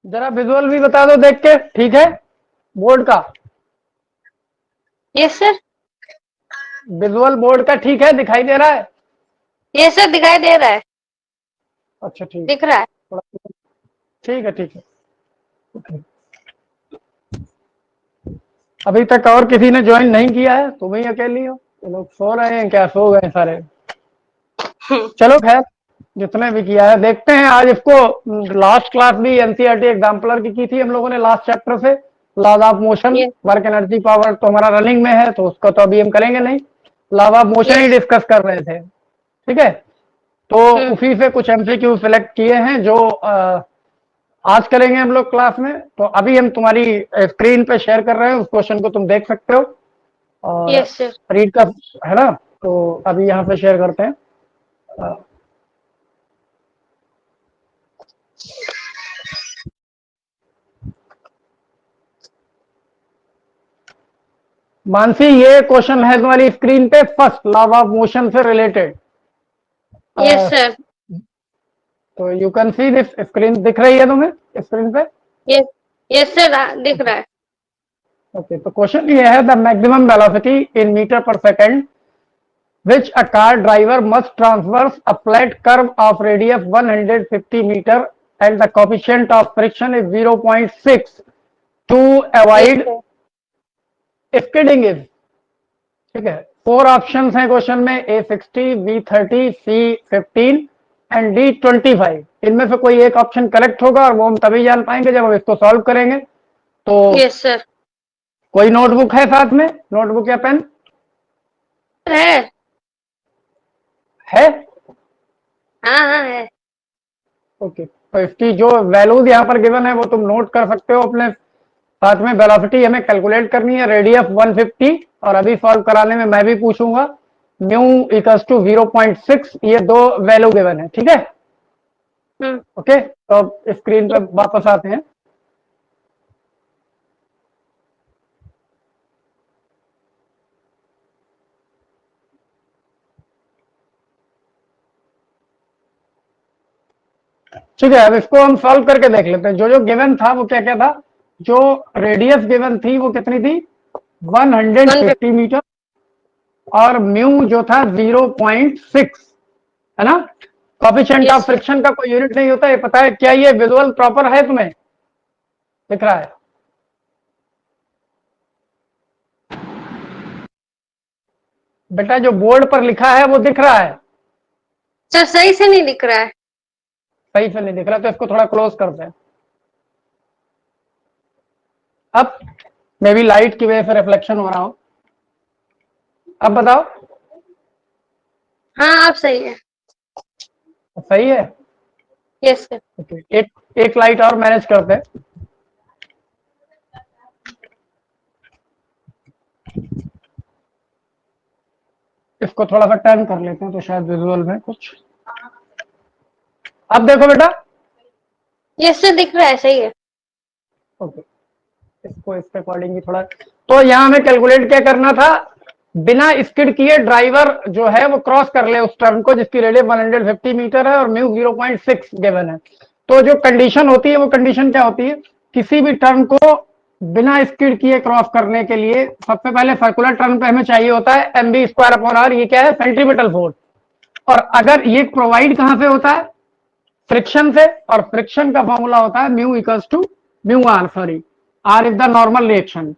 जरा विजुअल भी बता दो देख के, ठीक है, बोर्ड का। Yes sir. विजुअल बोर्ड का ठीक है, दिखाई दे रहा है? यस सर, दिखाई दे रहा है। अच्छा ठीक, दिख रहा है। थोड़ा ठीक है, ठीक है। अभी तक और किसी ने ज्वाइन नहीं किया है, तुम ही अकेली हो। ये लोग सो रहे हैं क्या, सो गए सारे? चलो खैर, जितने भी किया है देखते हैं। आज इसको लास्ट क्लास भी एनसीईआरटी एग्जाम्पलर की थी हम लोगों ने, लास्ट चैप्टर से laws of motion, yes work energy power तो हमारा रनिंग में है, तो उसको तो अभी हम करेंगे नहीं। लॉज ऑफ मोशन ही यस। डिस्कस कर रहे थे, ठीक है। तो उसी से कुछ एमसीक्यू सिलेक्ट किए हैं जो आज करेंगे हम लोग क्लास में। तो अभी हम तुम्हारी स्क्रीन पे शेयर कर रहे हैं, उस क्वेश्चन को तुम देख सकते हो और यस सर। रीड कर, है ना। तो अभी यहाँ पे शेयर करते हैं। मानसी, ये क्वेश्चन है तुम्हारी स्क्रीन पे, फर्स्ट लॉ ऑफ मोशन से रिलेटेड। Yes sir. तो you can see this screen, दिख रही है तुम्हें स्क्रीन पे? यस। यस सर, दिख रहा है। ओके, तो क्वेश्चन ये है, the maximum velocity in metre per second which a car driver must traverse a flat curve of radius 150 meter and the coefficient of friction is 0.6 to yes avoid sir. skidding is, ठीक है। 4 options हैं question में, A60, B30, C15 and D25। इनमें से कोई एक option correct होगा और वो हम तभी जान पाएंगे जब हम इसको सॉल्व करेंगे। तो यस सर। कोई नोटबुक है साथ में, नोटबुक या पेन है। है? हाँ हाँ है। ओके, तो इसकी जो वैल्यूज यहाँ पर गिवन है वो तुम नोट कर सकते हो अपने साथ में। वेलोसिटी हमें कैलकुलेट करनी है, रेडियस 150, और अभी सॉल्व कराने में मैं भी पूछूंगा। म्यू इक्वल्स टू 0.6, ये दो वैल्यू गिवन है, ठीक है। ओके, तो अब स्क्रीन पे वापस आते हैं। ठीक है, अब इसको हम सॉल्व करके देख लेते हैं। जो जो गिवन था वो क्या क्या था। जो रेडियस गिवन थी वो कितनी थी, 150 मीटर, और म्यू जो था 0.6, है ना। Coefficient of yes sir. Friction का कोई यूनिट नहीं होता है, पता है क्या? ये विजुअल प्रॉपर है तुम्हें, दिख रहा है? बेटा जो बोर्ड पर लिखा है वो दिख रहा है? सर सही से नहीं दिख रहा है। सही से नहीं दिख रहा, तो इसको थोड़ा क्लोज करते हैं। अब मे बी लाइट की वजह से रिफ्लेक्शन हो रहा हो। अब बताओ, हाँ आप सही है। सही है? Yes sir. एक लाइट और मैनेज करते हैं। इसको थोड़ा सा टर्न कर लेते हैं तो शायद विजुअल में कुछ। अब देखो बेटा, यस सर, दिख रहा है, सही है। ओके, इसको इसके अकॉर्डिंग ही थोड़ा। तो यहाँ हमें कैलकुलेट क्या करना था, बिना स्किड किए ड्राइवर जो है वो क्रॉस कर ले उस टर्न को जिसकी रेडियस 150 मीटर है और म्यू 0.6 गिवन है। तो जो कंडीशन होती है वो कंडीशन क्या होती है, किसी भी टर्न को बिना स्किड किए क्रॉस करने के लिए सबसे पहले सर्कुलर टर्न पे हमें चाहिए होता है mv²/r। ये क्या है, सेंट्रीपिटल फोर्स। और अगर ये प्रोवाइड कहां से होता है, फ्रिक्शन से, और फ्रिक्शन का फॉर्मूला होता है mu equals to mu R, sorry, R is the normal reaction.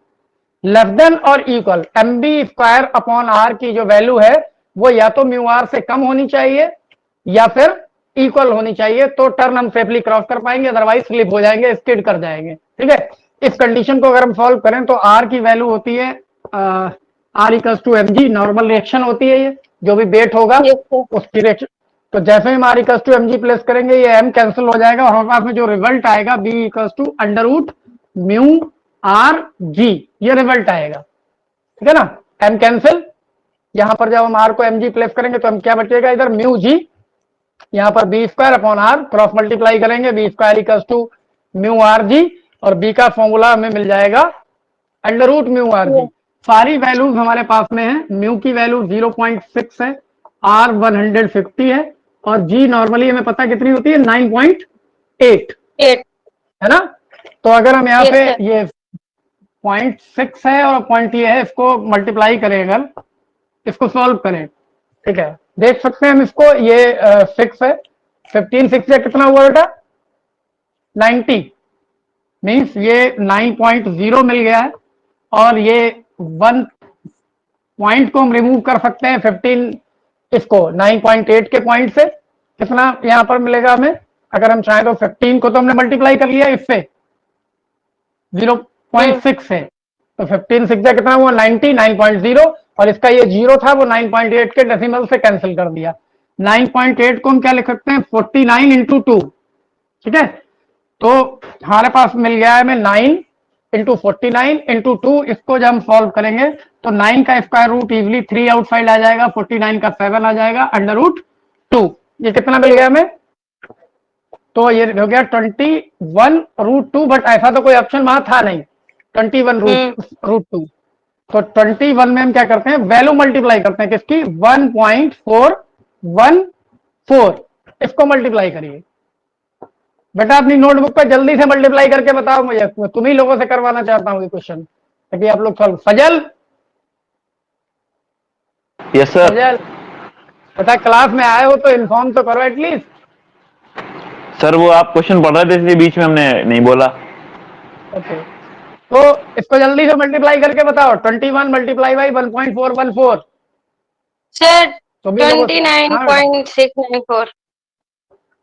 Less than और इक्वल mv²/r की जो वैल्यू है वो या तो म्यू आर से कम होनी चाहिए या फिर इक्वल होनी चाहिए, तो टर्न हम सेफली क्रॉस कर पाएंगे, अदरवाइज स्लिप हो जाएंगे, स्किड कर जाएंगे, ठीक है। इस कंडीशन को अगर हम सॉल्व करें तो आर की वैल्यू होती है R equals to M G, normal reaction होती है ये, जो भी वेट होगा यस सर। उसकी रिएक्शन। तो जैसे ही हम R equals to M G place करेंगे ये एम कैंसिल हो जाएगा और हमारे पास में जो रिजल्ट आएगा B equals to under root mu R G, ये रिजल्ट आएगा, ठीक है ना। एम कैंसिल, यहां पर जब हम आर को एम जी प्लेस करेंगे तो हम क्या बचेगा, इधर म्यू जी, यहाँ पर b²/r क्रॉस मल्टीप्लाई करेंगे, b² equals to mu R G, और b का फॉर्मूला हमें मिल जाएगा under root mu R G. सारी वैल्यूज हमारे पास में है, म्यू की वैल्यू 0.6 है, आर 150 है, और जी नॉर्मली हमें पता कितनी होती है, 9.8, 8। है ना। तो अगर हम यहाँ Yes, पे sir. ये 0.6 है और पॉइंट ये है, इसको मल्टीप्लाई करें, अगर इसको सॉल्व करें, ठीक है, देख सकते हैं हम इसको, ये 6 है, 15 6 से कितना हुआ बेटा 90, मीन्स ये 9.0 मिल गया है, और ये 1 पॉइंट को हम रिमूव कर सकते हैं 15 इसको 9.8 के पॉइंट से, कितना यहां पर मिलेगा हमें, अगर हम चाहें तो 15 को तो हमने मल्टीप्लाई कर लिया इससे 0.6 से, तो 15 6 से कितना हुआ 90, 9.0, और इसका ये जीरो था वो 9.8 के डेसिमल से कैंसिल कर दिया। 9.8 को हम क्या लिख सकते हैं 49 इंटू 2, ठीक है, तो हमारे पास मिल गया है हमें 9 इंटू 49 इंटू 2, इसको जब हम सॉल्व करेंगे तो 9 का स्क्वायर रूट इजली 3 आउटसाइड आ जाएगा, 49 का 7 आ जाएगा, अंडर रूट 2, ये कितना मिल गया हमें, तो ये हो गया 21√2, बट ऐसा तो कोई ऑप्शन वहां था नहीं, 21√2, तो 21 में हम क्या करते हैं वैल्यू मल्टीप्लाई करते हैं किसकी 1.414, इसको मल्टीप्लाई करिए बेटा अपनी नोटबुक पे जल्दी से मल्टीप्लाई करके बताओ मुझे, तुम ही लोगों से करवाना चाहता हूँ ये क्वेश्चन ताकि आप लोग सॉल्व। फजल, यस सर। फजल बेटा क्लास में आए हो तो इन्फॉर्म तो करो एटलीस्ट। सर वो आप क्वेश्चन पढ़ रहे थे इसलिए बीच में हमने नहीं बोला। ओके, तो इसको जल्दी से मल्टीप्लाई करके बताओ, 21 मल्टीप्लाई बाई 1.414, Sir, तो भी लोगों से, हाँ 29.694.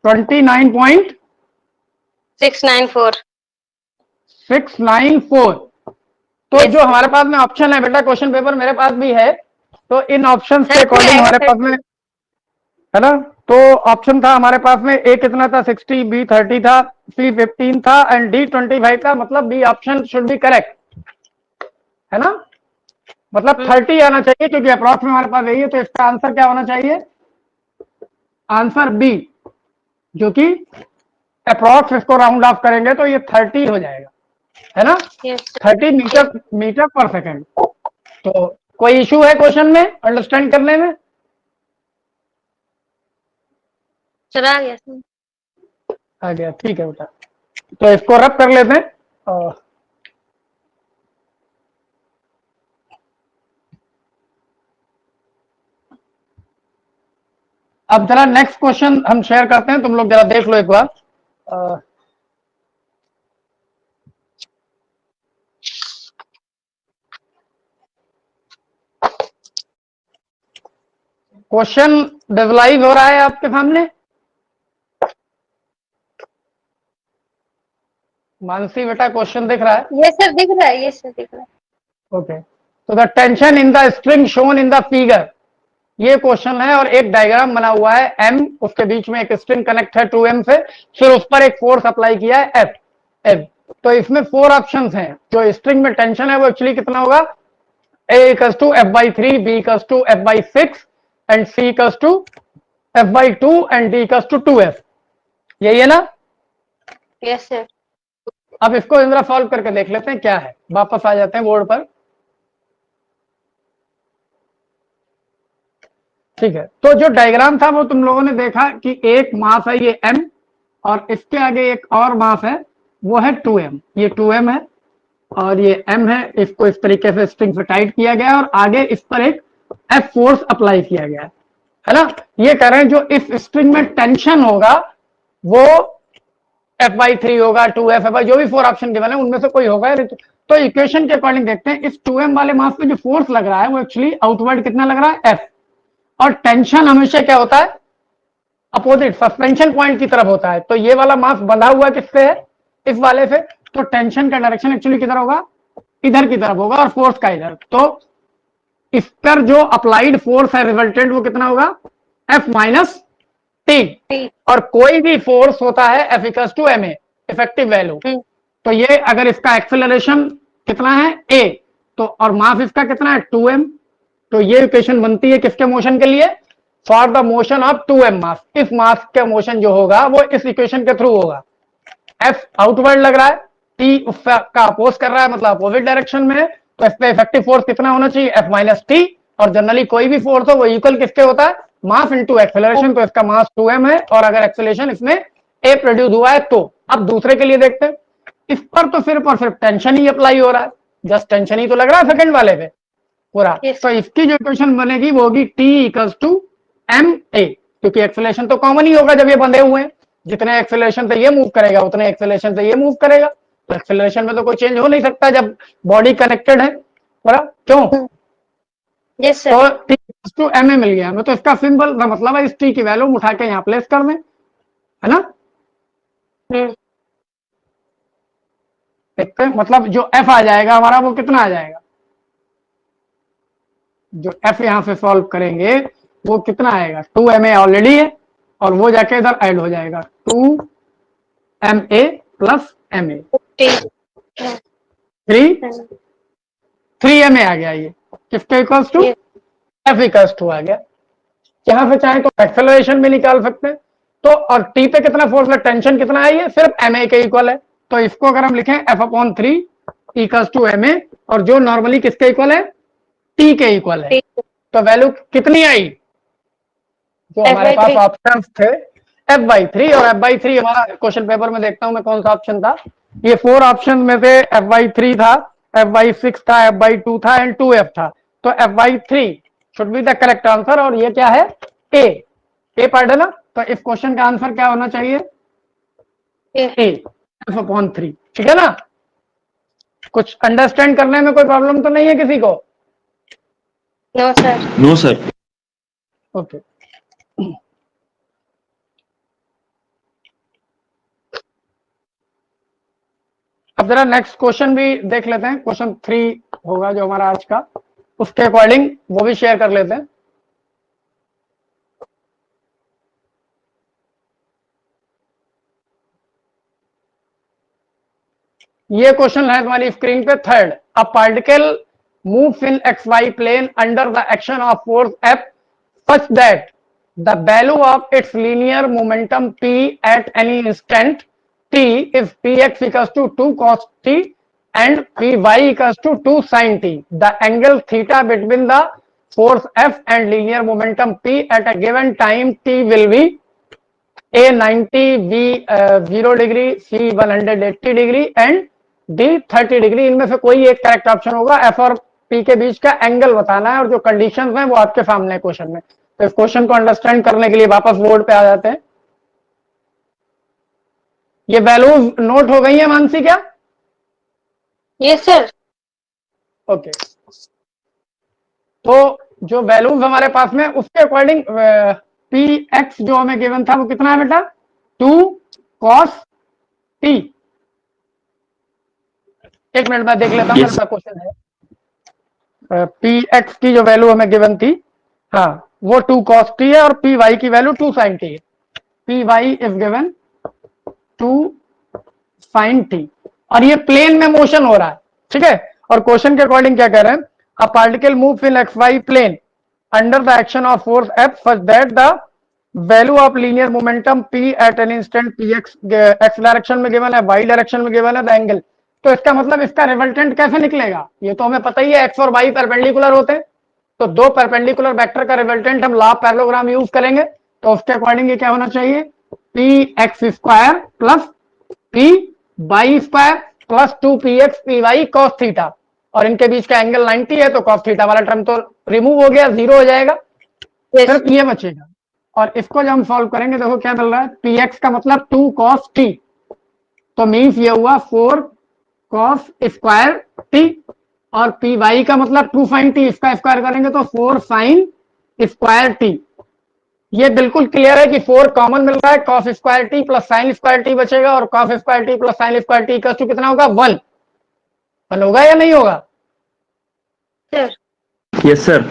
29.694, 694. तो Yes, जो हमारे पास में ऑप्शन है बेटा, क्वेश्चन पेपर मेरे पास भी है, तो इन ऑप्शंस के 30 अकॉर्डिंग है, हमारे 30. पास में है ना, तो ऑप्शन था हमारे पास में ए कितना था 60, बी 30 था, सी 15 था एंड डी 25 था, मतलब B option should be correct, है ना, मतलब 30 आना चाहिए क्योंकि अप्रॉक्स में हमारे पास यही है, तो इसका आंसर क्या होना चाहिए, आंसर बी, जो कि अप्रॉक्स इसको राउंड ऑफ करेंगे तो ये 30 हो जाएगा, है ना, Yes, 30 मीटर पर सेकेंड। तो कोई इशू है क्वेश्चन में अंडरस्टैंड करने में? चला गया sir. आ गया, ठीक है बेटा, तो इसको रब कर लेते हैं। अब जरा नेक्स्ट क्वेश्चन हम शेयर करते हैं, तुम लोग जरा देख लो एक बार। क्वेश्चन विजुलाइज हो रहा है आपके सामने? मानसी बेटा क्वेश्चन दिख रहा है? Yes sir, दिख रहा है, yes sir, दिख रहा है. ओके, तो the tension in the string shown in the figure, ये क्वेश्चन है और एक डायग्राम बना हुआ है एम, उसके बीच में एक स्ट्रिंग कनेक्ट है 2m से, फिर उस पर एक फोर्स अप्लाई किया है एफ एफ, तो इसमें 4 ऑप्शंस हैं, जो स्ट्रिंग में टेंशन है वो एक्चुअली कितना होगा, A equals to F/3, B equals to F/6 and C equals to F/2 and D equals to 2f, यही है ना। Yes sir. अब इसको जरा सॉल्व करके देख लेते हैं क्या है, वापस आ जाते हैं बोर्ड पर, ठीक है। तो जो डायग्राम था वो तुम लोगों ने देखा कि एक मास है ये m, और इसके आगे एक और मास है वो है 2m, ये 2m है और ये m है, इसको इस तरीके से स्ट्रिंग से टाइट किया गया और आगे इस पर एक F फोर्स अप्लाई किया गया है ना। ये कह रहे हैं जो इस स्ट्रिंग में टेंशन होगा वो F/3 होगा, 2f F, जो भी 4 ऑप्शन गिवन है उनमें से कोई होगा। तो इक्वेशन के अकॉर्डिंग देखते हैं, इस 2m वाले मास पे जो फोर्स लग रहा है वो एक्चुअली आउटवर्ड कितना लग रहा है F, और टेंशन हमेशा क्या होता है अपोजिट सस्पेंशन पॉइंट की तरफ होता है, तो ये वाला मास बंधा हुआ किससे है, इस वाले से, तो टेंशन का डायरेक्शन एक्चुअली किधर होगा, इधर की तरफ होगा और फोर्स का इधर, तो इस पर जो अप्लाइड फोर्स है रिजल्टेंट वो कितना होगा F-T, और कोई भी फोर्स होता है F equals to ma, effective value, तो ये अगर इसका एक्सेलरेशन कितना है a, तो और मास इसका कितना है 2m, तो ये इक्वेशन बनती है किसके मोशन के लिए, for the motion of 2m मास, इस मास का मोशन जो होगा वो इस इक्वेशन के थ्रू होगा, F आउटवर्ड लग रहा है, T उसका अपोज कर रहा है मतलब अपोजिट डायरेक्शन में है, तो इस पे इफेक्टिव फोर्स कितना होना चाहिए F-T, और जनरली कोई भी फोर्स हो वो इक्वल किसके होता है मास इनटू एक्सेलरेशन, तो इसका मास 2m है और अगर एक्सेलरेशन इसमें a प्रोड्यूस हुआ है तो। अब दूसरे के लिए देखते हैं, इस पर तो सिर्फ और सिर्फ टेंशन ही अप्लाई हो रहा है, जस्ट टेंशन ही तो लग रहा है सेकंड वाले पे पूरा। Yes. तो इसकी जो इक्वेशन बनेगी वो होगी T equals to M A, क्योंकि एक्सेलरेशन तो कॉमन ही होगा जब ये बंधे हुए हैं, जितने एक्सेलरेशन से ये मूव करेगा उतने एक्सेलरेशन से ये मूव करेगा, तो एक्सेलरेशन में तो कोई चेंज हो नहीं सकता जब बॉडी कनेक्टेड है पूरा, क्यों? यस तो sir. T equals to M A मिल गया हमें, तो इसका सिंपल मतलब है इस T की वैल्यू उठा के यहाँ प्लेस कर दें, है ना। देखते हैं, मतलब जो F आ जाएगा हमारा वो कितना आ जाएगा, जो F यहां से सॉल्व करेंगे वो कितना आएगा, 2ma ऑलरेडी है और वो जाके इधर ऐड हो जाएगा 2ma प्लस ma, 3ma आ गया, ये किसके equals to F equals to आ गया। यहां से चाहे तो एक्सेलरेशन भी निकाल सकते हैं, तो और T पे कितना फोर्स है, टेंशन कितना है, ये सिर्फ ma के इक्वल है, तो इसको अगर हम लिखें F/3 इक्वल्स टू ma, और जो नॉर्मली किसके इक्वल है, T के इक्वल है, तो वैल्यू कितनी आई, जो हमारे पास ऑप्शंस थे F/3, और F/3 हमारा क्वेश्चन पेपर में देखता हूं मैं कौन सा ऑप्शन था, ये 4 ऑप्शन में से F/3 था, F/6 था, F/2 था एंड 2F था, तो F/3 should be the correct answer, और ये क्या है, ए पार्ट है ना, तो इस क्वेश्चन का आंसर क्या होना चाहिए, ए F/3, ठीक है ना। कुछ अंडरस्टैंड करने में कोई प्रॉब्लम तो नहीं है किसी को? No sir. No sir. Okay, अब जरा नेक्स्ट क्वेश्चन भी देख लेते हैं, क्वेश्चन 3 होगा जो हमारा आज का, उसके अकॉर्डिंग वो भी शेयर कर लेते हैं। ये क्वेश्चन है तुम्हारी स्क्रीन पे, third, a particle moves in XY plane under the action of force F such that the value of its linear momentum P at any instant t is Px equals to 2 cos t and Py equals to 2 sin t. The angle theta between the force F and linear momentum P at a given time t will be A 90, B 0 degree, C 180 degree and D 30 degree. इनमें से कोई एक correct option होगा, F और P के बीच का angle बताना है, और जो कंडीशंस हैं वो आपके सामने है क्वेश्चन में। तो इस क्वेश्चन को अंडरस्टैंड करने के लिए वापस बोर्ड पे आ जाते हैं। ये वैल्यूज नोट हो गई है मानसी क्या? Yes sir. ओके, तो जो वैल्यूज हमारे पास में उसके अकॉर्डिंग Px जो हमें गिवन था वो कितना है बेटा, 2 cos t। एक मिनट में देख लेता हूँ, मेरे पास क्वेश्चन है। Px की जो वैल्यू हमें गिवन थी, हाँ वो 2 cos t है, और Py की वैल्यू 2 sin t है। Py is given 2 sin t, और ये प्लेन में मोशन हो रहा है, ठीक है। और क्वेश्चन के अकॉर्डिंग क्या कह रहे हैं, a particle moves in XY plane under the action of force F such that the value of linear momentum P at an instant Px x direction में गिवन है, y डायरेक्शन में given है the angle. तो इसका मतलब इसका resultant कैसे निकलेगा, ये तो हमें पता ही है, x और y परपेंडिकुलर होते हैं, तो दो परपेंडिकुलर वेक्टर का रिजल्टेंट हम लॉ ऑफ पैरेललोग्राम यूज करेंगे, तो उसके अकॉर्डिंग ये क्या होना चाहिए, Px square plus Py square plus 2Px Py cos theta, और इनके बीच का एंगल 90 है, तो cos थीटा वाला टर्म तो रिमूव हो गया, 0 हो जाएगा, सिर्फ ये बचेगा। और इसको जब हम सॉल्व करेंगे देखो क्या मिल रहा है, Px का मतलब 2 cos t, तो मीन्स ये हुआ 4 cos स्क्वायर t, और Py का मतलब 2 sin t, इसका स्क्वायर करेंगे तो 4 sin स्क्वायर t। ये बिल्कुल क्लियर है कि 4 कॉमन मिल रहा है, cos square t plus sin square t बचेगा, और cos square t plus sin square t equal to कितना होगा, 1 होगा या नहीं होगा? Yes sir.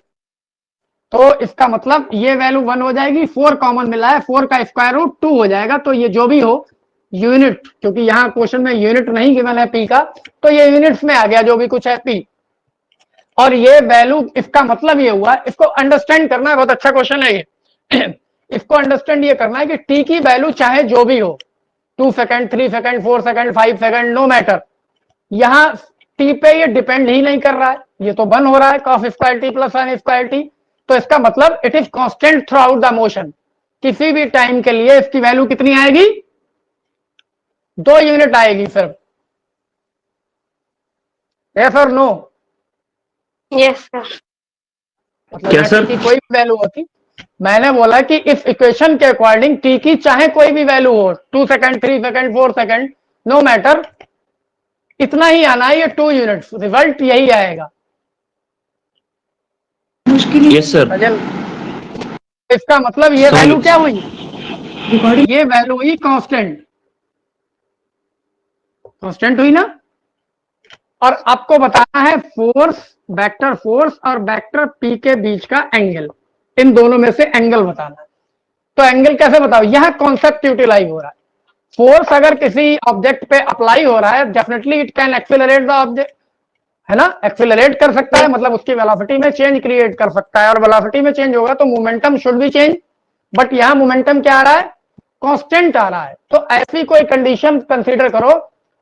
तो इसका मतलब ये वैल्यू 1 हो जाएगी, 4 कॉमन मिला है, 4 का स्क्वायर रूट 2 हो जाएगा, तो ये जो भी हो यूनिट, क्योंकि यहाँ क्वेश्चन में यूनिट नहीं गिवन है P का, तो ये यूनिट्स में आ गया जो भी कुछ है P, और ये वैल्यू, इसका मतलब ये हुआ, इसको अंडरस्टैंड करना है, बहुत अच्छा क्वेश्चन है ये। इसको अंडरस्टैंड ये करना है कि T की वैल्यू चाहे जो भी हो, 2 second, 3 second, 4 second, 5 second, no matter, यहाँ T पे ये डिपेंड ही नहीं कर रहा है, ये तो 1 हो रहा है, cos square t plus sin square t, तो इसका मतलब it is constant through out the motion, किसी भी टाइम के लिए इसकी वैल्यू कितनी आएगी, 2 यूनिट आएगी सिर्फ, यस और नो? Yes, sir. मतलब क्या यहाँ सर? t की कोई भी वैल्यू होती, मैंने बोला कि इस इक्वेशन के अकॉर्डिंग t की चाहे कोई भी वैल्यू हो, 2 second, 3 second, 4 second, no matter, इतना ही आना है, ये 2 यूनिट्स, रिजल्ट यही आएगा। Yes sir. सजल, इसका मतलब ये समझ- वैल्यू क्या हुई? ये वैल्यू हुई कांस्टेंट, कांस्टेंट हुई ना। और आपको बताना है फोर्स, वेक्टर फोर्स और वेक्टर पी के बीच का एंगल, इन दोनों में से एंगल बताना है। तो एंगल कैसे बताओ? यह कॉन्सेप्ट यूटिलाइज हो रहा है। फोर्स अगर किसी ऑब्जेक्ट पे अप्लाई हो रहा है, definitely it can accelerate the object, है ना, एक्सेलरेट कर सकता है, मतलब उसकी वेलोसिटी में चेंज क्रिएट कर सकता है, और वेलोसिटी में चेंज होगा तो momentum should be change, but यहां मोमेंटम क्या आ रहा है? कांस्टेंट आ रहा है। तो ऐसी कोई कंडीशन कंसीडर करो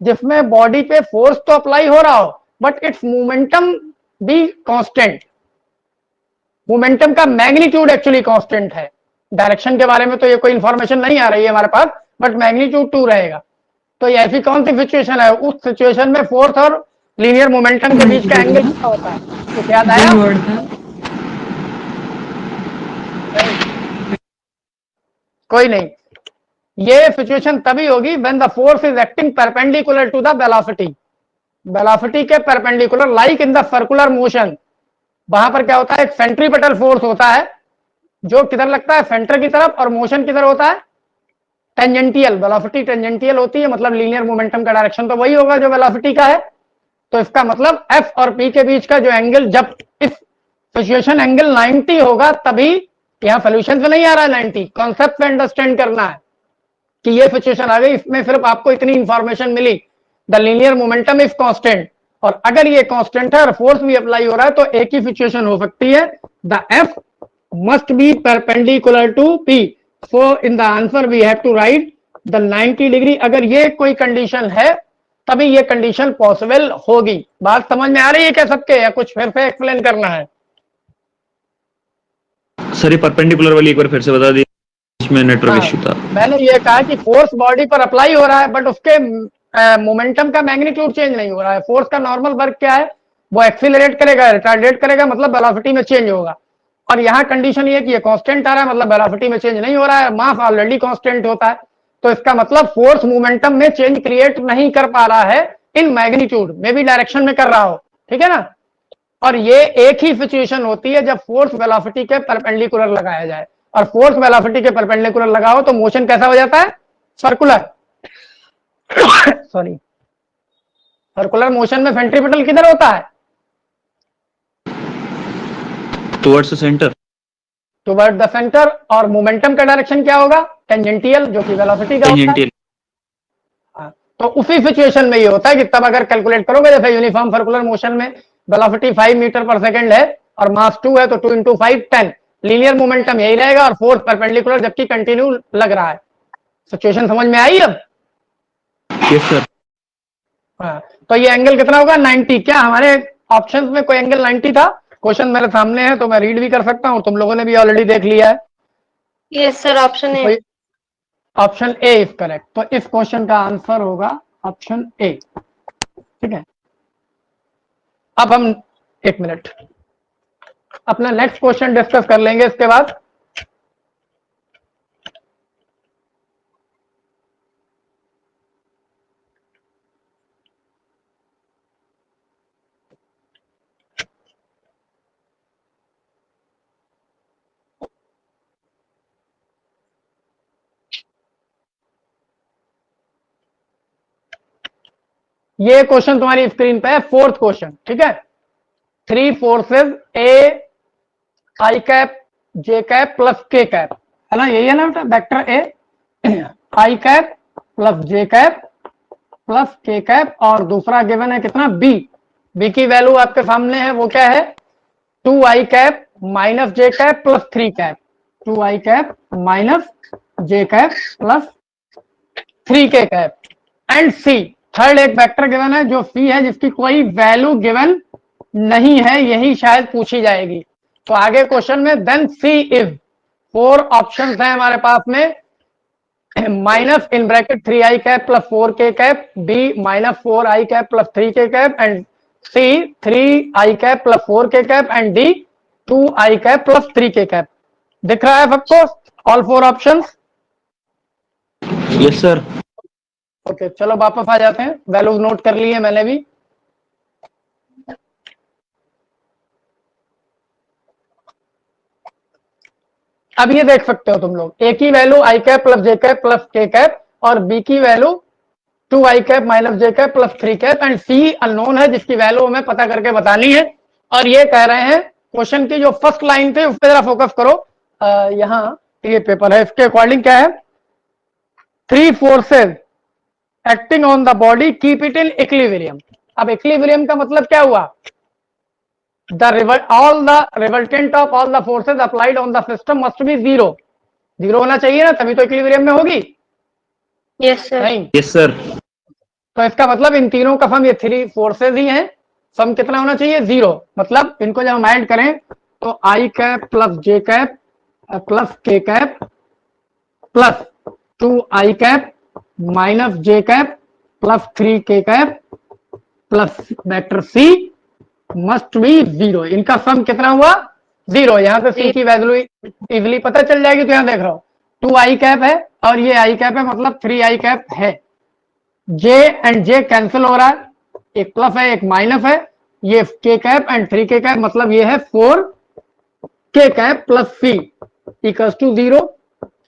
जिसमें बॉडी पे फोर्स तो अप्लाई हो रहा हो बट इट्स मोमेंटम भी कांस्टेंट, मोमेंटम का मैग्नीट्यूड एक्चुअली कांस्टेंट है। डायरेक्शन के बारे में तो ये कोई इंफॉर्मेशन नहीं आ रही है हमारे पास, बट मैग्नीट्यूड 2 रहेगा। तो ये ऐसी कौन सी सिचुएशन है? उस सिचुएशन में फोर्स और लीनियर मोमेंटम के बीच का एंगल कितना होता है? कुछ याद आया? कोई नहीं। ये सिचुएशन तभी होगी when the force is acting perpendicular to the velocity, velocity के perpendicular, like in the circular motion. वहां पर क्या होता है? एक सेंट्रीपिटल फोर्स होता है जो किधर लगता है? सेंटर की तरफ, और मोशन किधर होता है? टेंजेंटियल। वेलोसिटी टेंजेंटियल होती है, मतलब लीनियर मोमेंटम का डायरेक्शन तो वही होगा जो वेलोसिटी का है। तो इसका मतलब एफ और पी के बीच का जो एंगल, जब इस सिचुएशन एंगल 90 होगा, तभी, यहां सोल्यूशन से नहीं आ रहा है 90, कॉन्सेप्ट में अंडरस्टैंड करना है कि ये सिचुएशन आ गई। इसमें सिर्फ आपको इतनी इंफॉर्मेशन मिली, the linear momentum is constant, और अगर ये कांस्टेंट है और फोर्स भी अप्लाई हो रहा है तो एक ही सिचुएशन हो सकती है, the F must be perpendicular to P, so in the answer we have to write the 90 degree. अगर ये कोई कंडीशन है तभी ये कंडीशन पॉसिबल होगी। बात समझ में आ रही है क्या सबके, या कुछ फिर से एक्सप्लेन करना है? सर ये परपेंडिकुलर वाली एक बार फिर से बता दी, इसमें नेटवर्क इश्यू था। मैंने ये कहा कि फोर्स बॉडी पर अप्लाई हो रहा है बट उसके मोमेंटम का मैग्नीट्यूड चेंज नहीं हो रहा है। फोर्स का नॉर्मल वर्क क्या है? वो एक्सीलरेट करेगा, रिटार्डेट करेगा, मतलब वेलोसिटी में चेंज होगा। और यहाँ कंडीशन ये कि ये कांस्टेंट आ रहा है, मतलब वेलोसिटी में चेंज नहीं हो रहा है, मास ऑलरेडी कांस्टेंट होता है। तो इसका मतलब फोर्स मोमेंटम में चेंज क्रिएट नहीं कर पा रहा है इन मैग्नीट्यूड, में भी डायरेक्शन में कर रहा हो, ठीक है ना। और ये एक ही सिचुएशन होती है जब फोर्स वेलोसिटी के परपेंडिकुलर लगाया जाए, और फोर्स वेलोसिटी के परपेंडिकुलर लगाओ तो मोशन कैसा हो जाता है? सर्कुलर। सॉरी, सर्कुलर मोशन में सेंट्रीपिटल किधर होता है? Towards the centre. Toward the centre. और मोमेंटम का डायरेक्शन क्या होगा? टेंजेंटियल, जो कि वेलोसिटी का होता है। टेंजेंटियल। तो उसी सिचुएशन में ये होता है कि तब अगर कैलकुलेट करोगे, जैसे यूनिफॉर्म सर्कुलर मोशन में वेलोसिटी 5 मीटर पर सेकंड है और मास 2 है, तो 2 × 5 10, लीनियर मोमेंटम यही रहेगा और फोर्स परपेंडिकुलर जबकि कंटिन्यू लग रहा है। सिचुएशन समझ में आई अब? Yes sir. हाँ, तो ये एंगल कितना होगा? 90। क्या हमारे ऑप्शंस में कोई एंगल 90 था? क्वेश्चन मेरे सामने है तो मैं रीड भी कर सकता हूं, तुम लोगों ने भी ऑलरेडी देख लिया है। Yes, sir. Option A. तो ऑप्शन ए इज करेक्ट। तो इस क्वेश्चन का आंसर होगा ऑप्शन ए, ठीक है। अब हम 1 मिनट अपना नेक्स्ट क्वेश्चन डिस्कस कर लेंगे इसके बाद। ये क्वेश्चन तुम्हारी स्क्रीन पे है, 4th क्वेश्चन, ठीक है। 3 फोर्सेस ए आई कैप जे कैप प्लस के कैप, है ना, यही है ना बेटा, vector A I cap plus J cap plus K cap, और दूसरा गिवन है कितना? बी। बी की वैल्यू आपके सामने है, वो क्या है? 2 आई cap minus J cap plus 3 cap, 2 I cap minus J cap plus 3 K cap, and C. Third एक वेक्टर गिवन है जो सी है, जिसकी कोई वैल्यू गिवन नहीं है, यही शायद पूछी जाएगी। तो आगे क्वेश्चन में देन सी इज, 4 ऑप्शंस हैं हमारे पास में, minus in bracket 3 I cap plus 4 K cap, B minus 4 I cap plus 3 K cap, and C 3i cap plus 4k cap and D 2i cap plus 3k cap. दिख रहा है सबको all four options? Yes sir. Okay, चलो वापस आ जाते हैं, values note कर लिए मैंने भी। अब ये देख सकते हो तुम लोग, ए की value I cap plus J cap plus K cap और बी की value 2i cap minus J cap plus 3 cap and C unknown है जिसकी वैल्यू हमें पता करके बतानी है। और ये कह रहे हैं क्वेश्चन की जो फर्स्ट लाइन थे उस पर जरा फोकस करो। यहाँ ये पेपर है, इसके अकॉर्डिंग क्या है, 3 forces acting on the body keep it in equilibrium. अब इक्विलिब्रियम का मतलब क्या हुआ? all the resultant of all the forces applied on the system must be zero। Zero होना चाहिए ना, तभी तो इक्विलिब्रियम में होगी। Yes sir. नहीं, यस सर। तो इसका मतलब इन तीनों का सम, ये 3 फोर्सेज ही हैं, सम कितना होना चाहिए? 0। मतलब इनको जब हम ऐड करें तो I cap plus J cap plus K cap plus 2i cap minus J cap plus 3k cap plus vector C must be 0। इनका सम कितना हुआ? 0। यहां से सी की वैल्यू इजिली पता चल जाएगी। तो यहां देख रहा हूं 2i कैप है और ये i कैप है, मतलब 3i कैप है। जे एंड जे कैंसिल हो रहा है, एक प्लस है एक माइनस है। ये k cap and 3k cap, मतलब ये है 4k cap plus C equals to 0।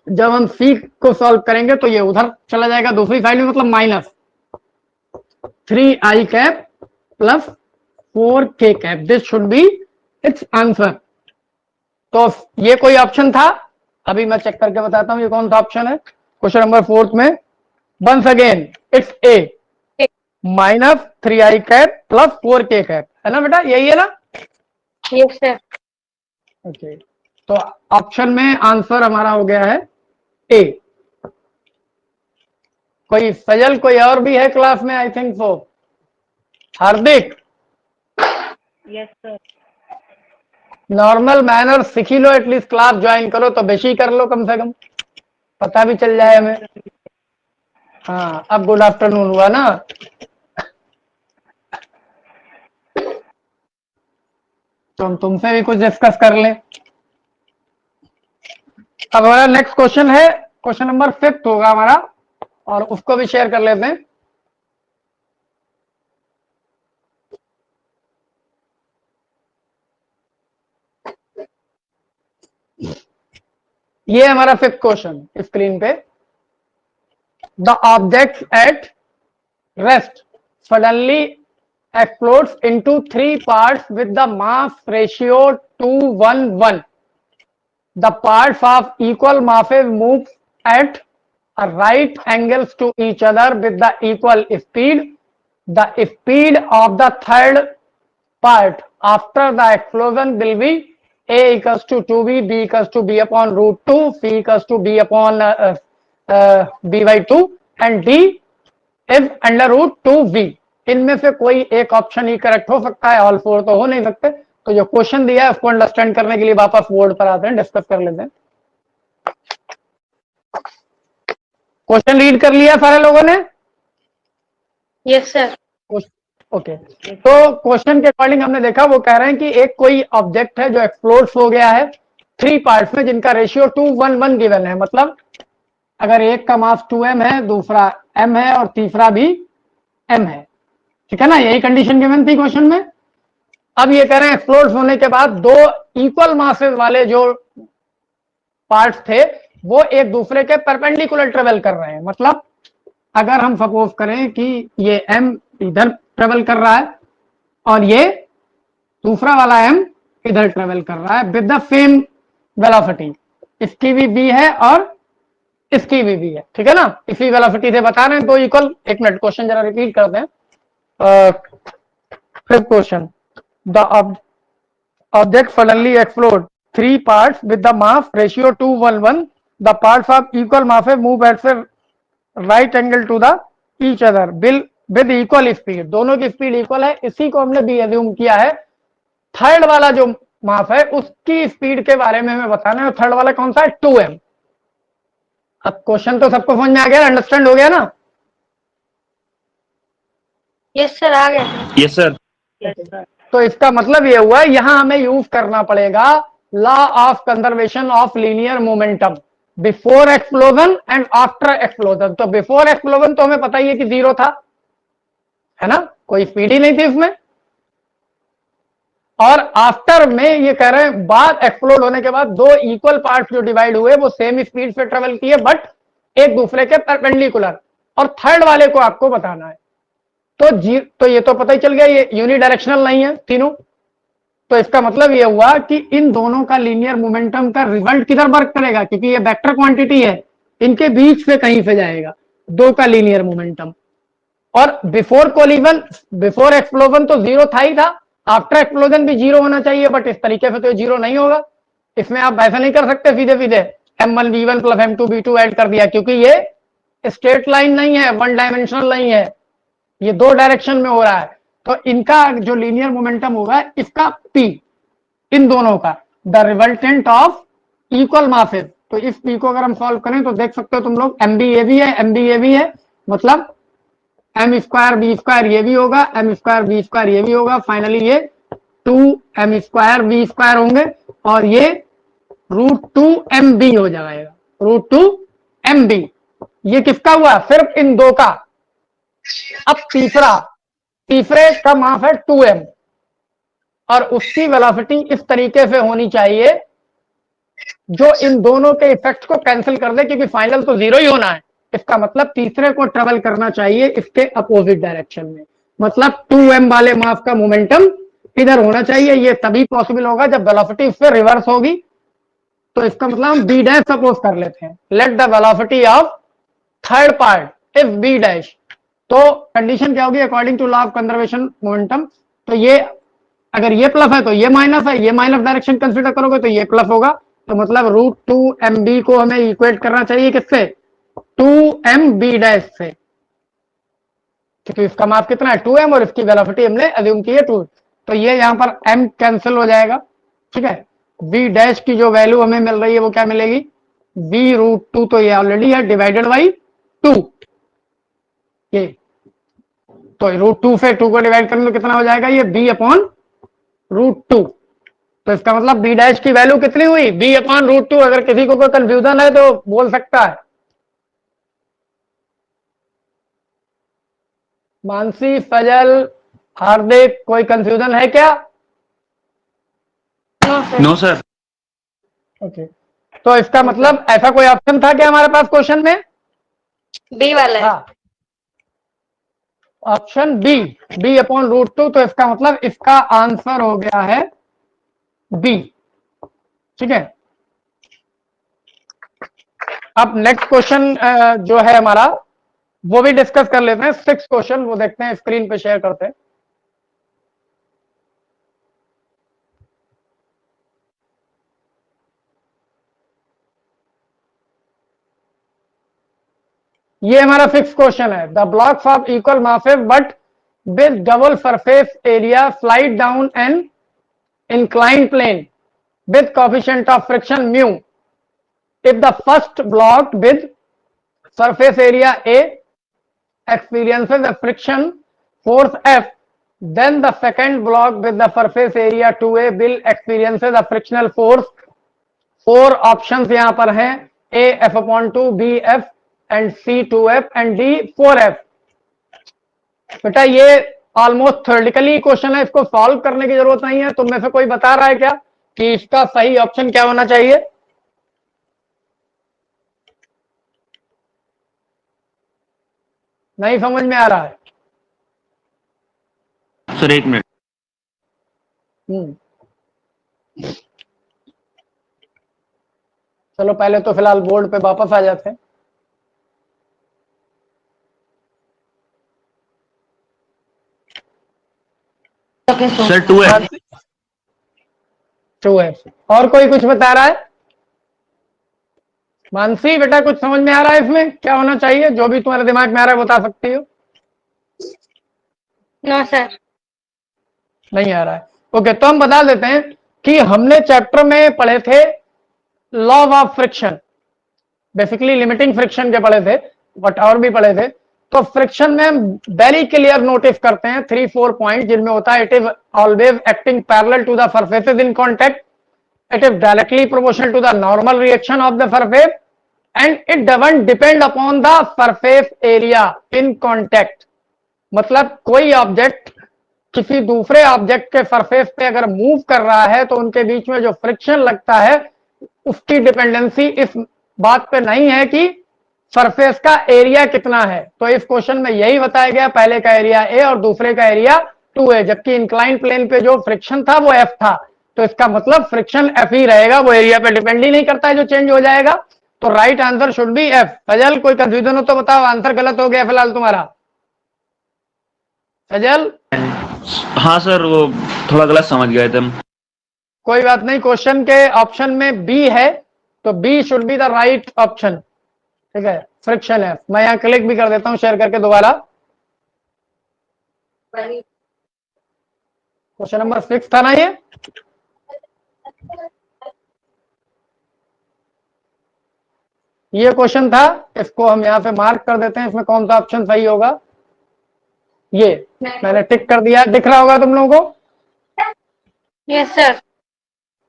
जब हम सी को सॉल्व करेंगे तो ये उधर चला जाएगा दूसरी साइड में, मतलब minus 3i cap plus 4k cap. This should be it's answer. तो ये कोई ऑप्शन था? अभी मैं चेक करके बताता हूं ये कौन सा ऑप्शन है। क्वेश्चन नंबर 4 में once again it's a minus 3i cap plus 4k cap, है ना बेटा? यही है ना? Yes sir. ओके, तो ऑप्शन में आंसर हमारा हो गया है ए। कोई सजल कोई और भी है क्लास में? I think so. Hardik, yes sir. Normal manner सीख ही लो, एटलीस्ट क्लास ज्वाइन करो तो बेशी कर लो, कम से कम पता भी चल जाए हमें। हाँ, अब गुड आफ्टरनून हुआ ना। तो हम तुमसे भी कुछ डिस्कस कर लें। अब हमारा नेक्स्ट क्वेश्चन है, क्वेश्चन नंबर 5 होगा हमारा, और उसको भी शेयर कर लेते हैं। ये हमारा 5th क्वेश्चन स्क्रीन पे। The object at rest suddenly explodes into 3 parts with the mass ratio 2:1:1. The parts of equal masses move at a right angles to each other with the equal speed. The speed of the third part after the explosion will be a equals to 2b, b equals to b upon root 2, c equals to b upon b by 2 and d is under root 2v। इनमें से कोई एक option ही correct हो सकता है, all four तो हो नहीं सकते। तो जो क्वेश्चन दिया है उसको अंडरस्टैंड करने के लिए वापस बोर्ड पर आते हैं, डिस्कस कर लेते हैं। क्वेश्चन रीड कर लिया सारे लोगों ने? Yes sir. ओके, तो क्वेश्चन के अकॉर्डिंग हमने देखा, वो कह रहे हैं कि एक कोई ऑब्जेक्ट है जो एक्सप्लोड्स हो गया है 3 पार्ट्स में जिनका रेशियो 2:1:1 गिवन है। मतलब अगर एक का मास 2m है, दूसरा m है और तीसरा भी m है, ठीक है ना? यही कंडीशन गिवन थी क्वेश्चन में। अब ये कह रहे हैं एक्सप्लोड होने के बाद 2 इक्वल मासेस वाले जो पार्ट्स थे वो एक दूसरे के परपेंडिकुलर ट्रेवल कर रहे हैं। मतलब अगर हम सपोज करें कि ये m इधर ट्रेवल कर रहा है और ये दूसरा वाला m इधर ट्रेवल कर रहा है विद द सेम वेलोसिटी, इसकी भी v है और इसकी भी v है, ठीक है ना? इसी वेलोसिटी से बता रहे हैं, तो इक्वल। एक मिनट, क्वेश्चन जरा रिपीट करते हैं। Fifth question. The object suddenly explodes 3 parts with the mass ratio 2:1:1. The parts of equal mass move at a right angle to the each other with equal speed. दोनों की speed equal है, इसी को हमने भी assume किया है। Third वाला जो मास है उसकी स्पीड के बारे में हमें बताना है। थर्ड वाला कौन सा है? 2m। अब क्वेश्चन तो सबको समझ में आ गया, अंडरस्टैंड हो गया ना? यस सर, आ गया। Yes sir. Yes, sir. तो इसका मतलब ये हुआ यहां हमें यूज करना पड़ेगा law of conservation of linear momentum before explosion and after explosion. तो बिफोर एक्सप्लोजन तो हमें पता ही है कि 0 था, है ना, कोई स्पीड ही नहीं थी उसमें। और आफ्टर में ये कह रहे हैं बाद एक्सप्लोड होने के बाद दो इक्वल पार्ट्स जो डिवाइड हुए वो सेम स्पीड से ट्रेवल किए बट एक दूसरे के परपेंडिकुलर, और थर्ड वाले को आपको बताना है। तो ये तो पता ही चल गया ये यूनिडायरेक्शनल नहीं है तीनों। तो इसका मतलब ये हुआ कि इन दोनों का लीनियर मोमेंटम का रिजल्ट किधर वर्क करेगा, क्योंकि ये वेक्टर क्वांटिटी है, इनके बीच से कहीं से जाएगा दो का लीनियर मोमेंटम। और बिफोर कोलिजन, बिफोर एक्सप्लोजन तो 0 था ही था, आफ्टर एक्सप्लोजन भी 0 होना चाहिए, बट इस तरीके से तो 0 नहीं होगा। इसमें आप ऐसा नहीं कर सकते सीधे सीधे m1v1 प्लस m2v2 ऐड कर दिया, क्योंकि ये स्ट्रेट लाइन नहीं है, वन डायमेंशनल नहीं है, ये दो डायरेक्शन में हो रहा है। तो इनका जो लीनियर मोमेंटम होगा इसका p, इन दोनों का the resultant of equal masses. तो इस p को अगर हम सॉल्व करें तो देख सकते हो तुम लोग MBAV है, MBAV है, मतलब m स्क्वायर बी स्क्वायर ये भी होगा, m स्क्वायर बी स्क्वायर ये भी होगा, फाइनली ये 2m स्क्वायर बी स्क्वायर होंगे, और ये √2mb हो जाएगा, √2mb। ये किसका हुआ, सिर्फ इन दो का। अब तीसरे का मास है 2m, और उसकी वेलोसिटी इस तरीके से होनी चाहिए जो इन दोनों के इफेक्ट को कैंसिल कर दे, क्योंकि फाइनल तो 0 ही होना है। इसका मतलब तीसरे को ट्रेवल करना चाहिए इसके अपोजिट डायरेक्शन में, मतलब 2m वाले मास का मोमेंटम इधर होना चाहिए। ये तभी पॉसिबल होगा जब वेलोसिटी इससे रिवर्स होगी। तो इसका मतलब हम b डैश सपोज कर लेते हैं, let the velocity of third part is b dash. तो कंडीशन क्या होगी according to law of conservation momentum, तो ये अगर ये प्लस है तो ये माइनस है, ये माइनस डायरेक्शन कंसीडर करोगे तो ये प्लस होगा। तो मतलब √2mb को हमें इक्वेट करना चाहिए किससे, 2mb डैश से, क्योंकि इसका मास कितना है 2m और इसकी वेलोसिटी हमने अज्यूम की है 2। तो ये यहां पर m कैंसिल हो जाएगा, ठीक है। v डैश की जो वैल्यू हमें मिल रही है वो क्या मिलेगी, v√2, तो ये ऑलरेडी है डिवाइडेड बाई 2, ये तो √2 से 2 को डिवाइड करेंगे तो कितना हो जाएगा, ये b/√2। तो इसका मतलब b डैश की वैल्यू कितनी हुई, b/√2। अगर किसी को कोई कंफ्यूजन है तो बोल सकता है। मानसी, फजल, हार्दिक, कोई कंफ्यूजन है क्या? No sir. ओके, तो इसका मतलब ऐसा कोई ऑप्शन था क्या हमारे पास क्वेश्चन में? बी वाला है। हाँ, ऑप्शन b/√2। तो इसका मतलब इसका आंसर हो गया है बी, ठीक है। अब नेक्स्ट क्वेश्चन जो है हमारा वो भी डिस्कस कर लेते हैं, 6 क्वेश्चन, वो देखते हैं, स्क्रीन पे शेयर करते हैं। ये हमारा 6 क्वेश्चन है। The blocks of equal masses but with double surface area slide down an inclined plane with coefficient of friction mu. If the first block with surface area A experiences a friction force F, then the second block with the surface area 2A will experiences a frictional force। 4 options यहां पर हैं, A F/2, B F and C 2F and D 4F। बेटा ये almost theoretically question है, इसको solve करने की जरूरत नहीं है। तुम में से कोई बता रहा है क्या कि इसका सही ऑप्शन क्या होना चाहिए? नहीं समझ में आ रहा है? Sir 1 minute. चलो पहले तो फिलहाल बोर्ड पे वापस आ जाते हैं। Sir 2F। 2F। और कोई कुछ बता रहा है? मानसी बेटा कुछ समझ में आ रहा है इसमें क्या होना चाहिए? जो भी तुम्हारे दिमाग में आ रहा है बता सकती हो। No sir. नहीं आ रहा है, ओके। तो हम बता देते हैं कि हमने चैप्टर में पढ़े थे law of friction, basically limiting friction के पढ़े थे, बट और भी पढ़े थे। तो फ्रिक्शन में हम वेरी क्लियर नोटिस करते हैं 3-4 पॉइंट, जिनमें होता है it is always acting parallel to the surfaces in contact, it is directly proportional to the normal reaction of the surface, and it doesn't depend upon the surface area in contact. मतलब कोई object किसी दूसरे object के surface पे अगर move कर रहा है तो उनके बीच में जो फ्रिक्शन लगता है उसकी डिपेंडेंसी इस बात पे नहीं है कि सरफेस का एरिया कितना है। तो इस क्वेश्चन में यही बताया गया, पहले का एरिया ए और दूसरे का एरिया 2 है, जबकि इंक्लाइन प्लेन पे जो फ्रिक्शन था वो एफ था, तो इसका मतलब फ्रिक्शन एफ ही रहेगा, वो एरिया पे डिपेंड ही नहीं करता है जो चेंज हो जाएगा। तो right answer should be F. Fazal कोई कंफ्यूजन हो तो बताओ, आंसर गलत हो गया फिलहाल तुम्हारा। फजल हाँ सर, वो थोड़ा गलत समझ गए थे हम। कोई बात नहीं, क्वेश्चन के ऑप्शन में बी है तो B should be the right option. ठीक है, फ्रिक्शन है। मैं यहां क्लिक भी कर देता हूं शेयर करके दोबारा। क्वेश्चन नंबर 6 था ना ये क्वेश्चन था, इसको हम यहां पे मार्क कर देते हैं। इसमें कौन सा ऑप्शन सही होगा, ये मैंने टिक कर दिया, दिख रहा होगा तुम लोगों को। Yes sir.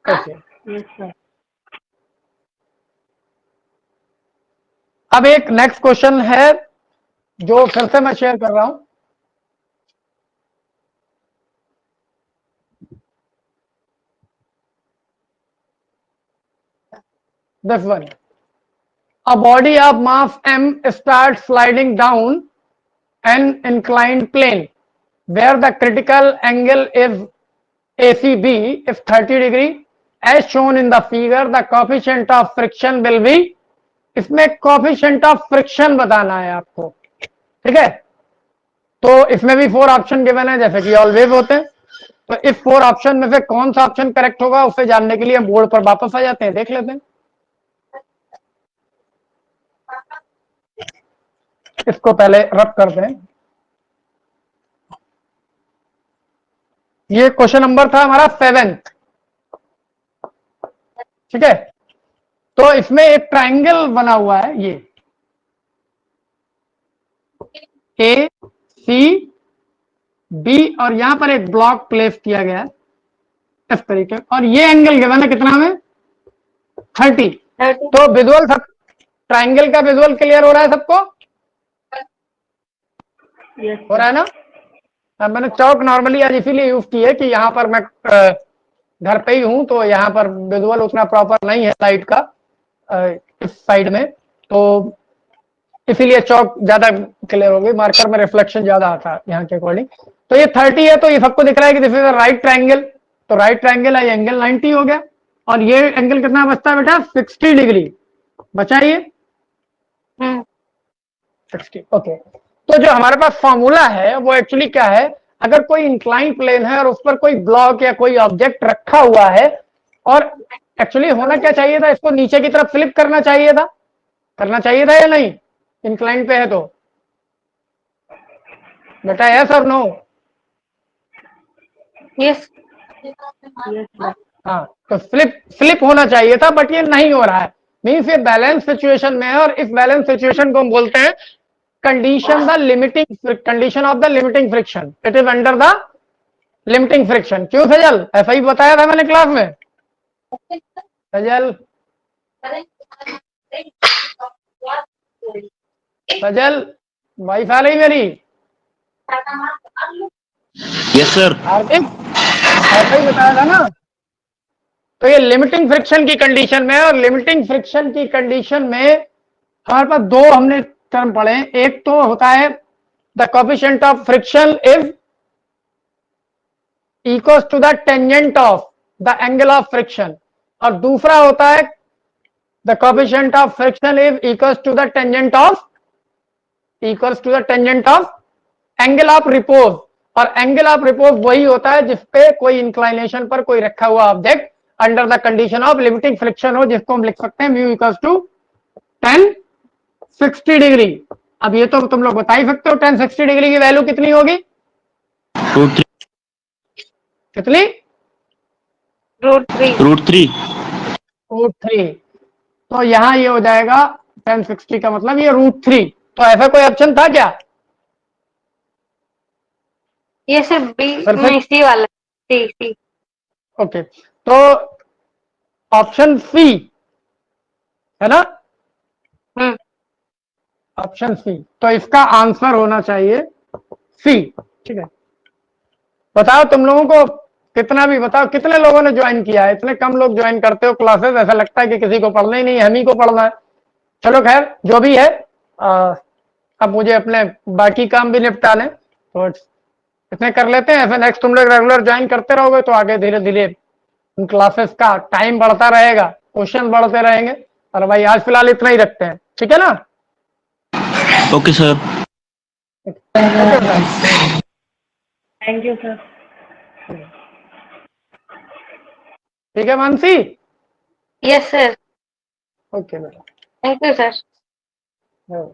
Okay, Yes, sir. अब एक नेक्स्ट क्वेश्चन है जो फिर से मैं शेयर कर रहा हूं। This one, a body of mass m starts sliding down an inclined plane where the critical angle is ACB is 30 degree as shown in the figure. The coefficient of friction will be, इसमें coefficient of friction बताना है आपको। ठीक है, तो इसमें भी 4 option given है जैसे कि ऑलवेज होते हैं। तो इस 4 ऑप्शन में से कौन सा ऑप्शन करेक्ट होगा उसे जानने के लिए हम बोर्ड पर वापस आ जाते हैं, देख लेते हैं। इसको पहले रब करते हैं। ये क्वेश्चन नंबर था हमारा 7th। ठीक है, तो इसमें एक ट्रायंगल बना हुआ है, ये ए सी बी, और यहां पर एक ब्लॉक प्लेस किया गया है इस तरीके, और ये एंगल गिवन है कितना में 30। तो विजुअल सब ट्रायंगल का विजुअल क्लियर हो रहा है सबको, Yes, हो रहा है ना। अब मैंने चौक नॉर्मली आज इसीलिए यूज की है कि यहाँ पर मैं घर पे ही हूं तो यहाँ पर विजुअल उतना प्रॉपर नहीं है लाइट का इस साइड में, तो इसीलिए चौक ज्यादा क्लियर हो गई, मार्कर में रिफ्लेक्शन ज्यादा आता है यहाँ के अकॉर्डिंग। तो ये 30 है, तो ये सबको दिख रहा है कि this is a right triangle, तो राइट ट्रायंगल है, ये एंगल 90 हो गया। और ये एंगल कितना बचता है बेटा, 60 डिग्री बचा ये 60। ओके, तो जो हमारे पास फॉर्मूला है वो एक्चुअली क्या है, अगर कोई इंक्लाइन प्लेन है और उस पर कोई ब्लॉक या कोई ऑब्जेक्ट रखा हुआ है, और एक्चुअली होना क्या चाहिए था, इसको नीचे की तरफ फ्लिप करना चाहिए था, करना चाहिए था या नहीं, इंक्लाइन पे है तो बेटा यस और नो। यस। yes, sir. हाँ, तो फ्लिप होना चाहिए था, बट ये नहीं हो रहा है। मीन्स ये बैलेंस सिचुएशन में है, और इस बैलेंस सिचुएशन को हम बोलते हैं condition the limiting condition of the limiting friction. It is under the limiting friction. क्यों सजल, ऐसा ही बताया था मैंने क्लास में। सजल सजल वाइफ आ रही मेरी। Yes sir. हार्दिक ऐसा ही बताया था ना। तो ये लिमिटिंग फ्रिक्शन की कंडीशन में, और लिमिटिंग फ्रिक्शन की कंडीशन में हमारे पास 2 हमने टर्म पढ़े। एक तो होता है the coefficient of friction is equals to the tangent of the angle of friction, और दूसरा होता है the coefficient of friction is equals to the tangent of angle of repose. और एंगल ऑफ रिपोज वही होता है जिसपे कोई इंक्लाइनेशन पर कोई रखा हुआ object under the condition of limiting friction हो, जिसको हम लिख सकते हैं म्यू इक्वल्स टू 1060 डिग्री। अब ये तो तुम लोग बता ही सकते हो 1060 डिग्री की वैल्यू कितनी होगी, कितनी, √3। तो यहां ये हो जाएगा 1060 का मतलब ये √3। तो ऐसा कोई ऑप्शन था क्या, ये सर बी Perfect. नहीं सी वाला सी सी ओके, तो ऑप्शन सी है ना, हम्म ऑप्शन सी, तो इसका आंसर होना चाहिए सी। ठीक है, बताओ तुम लोगों को, कितना भी बताओ कितने लोगों ने ज्वाइन किया है, इतने कम लोग ज्वाइन करते हो क्लासेस, ऐसा लगता है कि किसी को पढ़ना ही नहीं है, हम ही को पढ़ना है। चलो खैर जो भी है, अब मुझे अपने बाकी काम भी निपटाने, तो इतने कर लेते हैं। ऐसे नेक्स्ट तुम लोग रेगुलर ज्वाइन करते रहोगे तो आगे धीरे धीरे इन क्लासेस का टाइम बढ़ता रहेगा, क्वेश्चन बढ़ते रहेंगे। और भाई आज फिलहाल इतना ही रखते हैं, ठीक है ना? Okay sir. Okay sir, thank you sir. ठीक है मानसी, यस सर ओके बेटा। Thank you sir. हाँ।